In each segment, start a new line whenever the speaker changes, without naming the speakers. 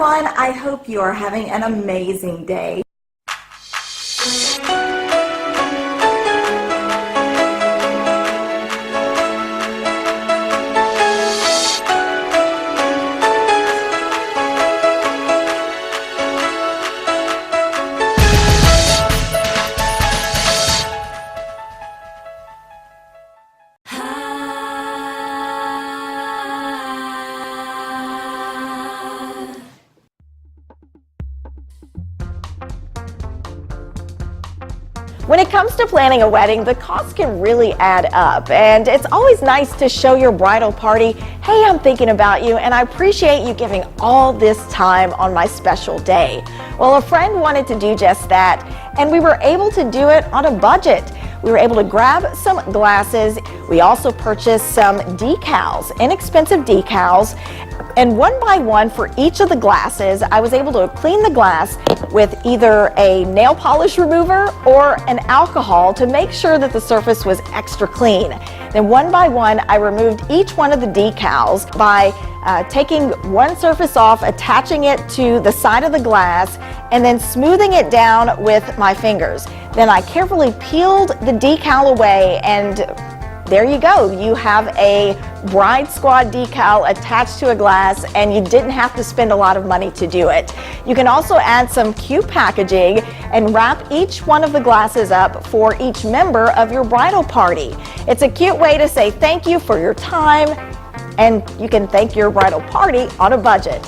everyone. I hope you are having an amazing day.
When it comes to planning a wedding, the costs can really add up, and it's always nice to show your bridal party, hey, I'm thinking about you and I appreciate you giving all this time on my special day. Well, a friend wanted to do just that, and we were able to do it on a budget. We were able to grab some glasses. We also purchased some decals, inexpensive decals, and one by one for each of the glasses, I was able to clean the glass with either a nail polish remover or an alcohol to make sure that the surface was extra clean. Then one by one, I removed each one of the decals by taking one surface off, attaching it to the side of the glass, and then smoothing it down with my fingers. Then I carefully peeled the decal away, and there you go. You have a Bride Squad decal attached to a glass, and you didn't have to spend a lot of money to do it. You can also add some cute packaging and wrap each one of the glasses up for each member of your bridal party. It's a cute way to say thank you for your time, and you can thank your bridal party on a budget.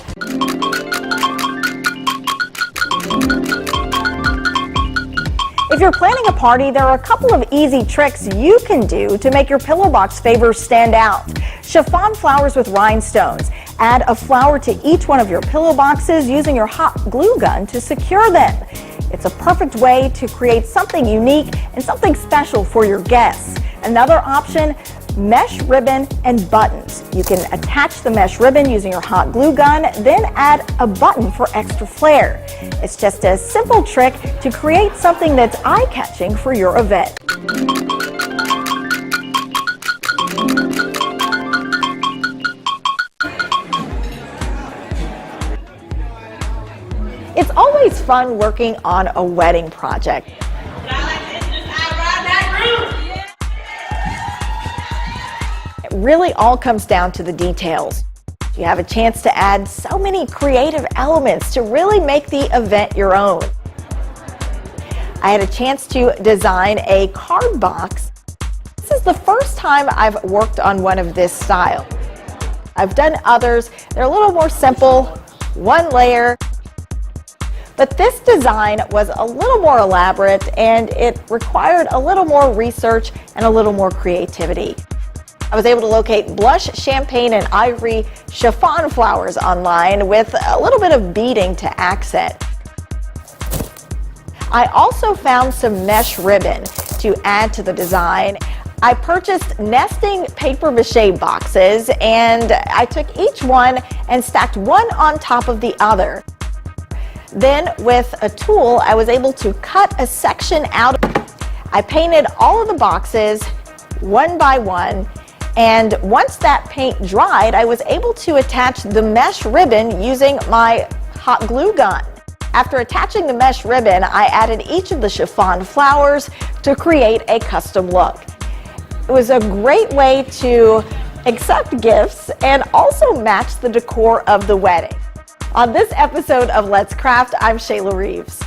If you're planning a party, there are a couple of easy tricks you can do to make your pillow box favors stand out. Chiffon flowers with rhinestones. Add a flower to each one of your pillow boxes using your hot glue gun to secure them. It's a perfect way to create something unique and something special for your guests. Another option, mesh ribbon and buttons. You can attach the mesh ribbon using your hot glue gun, then add a button for extra flair. It's just a simple trick to create something that's eye-catching for your event. It's always fun working on a wedding project. It really all comes down to the details. You have a chance to add so many creative elements to really make the event your own. I had a chance to design a card box. This is the first time I've worked on one of this style. I've done others. They're a little more simple, one layer. But this design was a little more elaborate, and it required a little more research and a little more creativity. I was able to locate blush, champagne, and ivory chiffon flowers online with a little bit of beading to accent. I also found some mesh ribbon to add to the design. I purchased nesting paper mache boxes, and I took each one and stacked one on top of the other. Then with a tool, I was able to cut a section out. I painted all of the boxes one by one, and once that paint dried, I was able to attach the mesh ribbon using my hot glue gun. After attaching the mesh ribbon, I added each of the chiffon flowers to create a custom look. It was a great way to accept gifts and also match the decor of the wedding. On this episode of Let's Craft, I'm Shayla Reaves.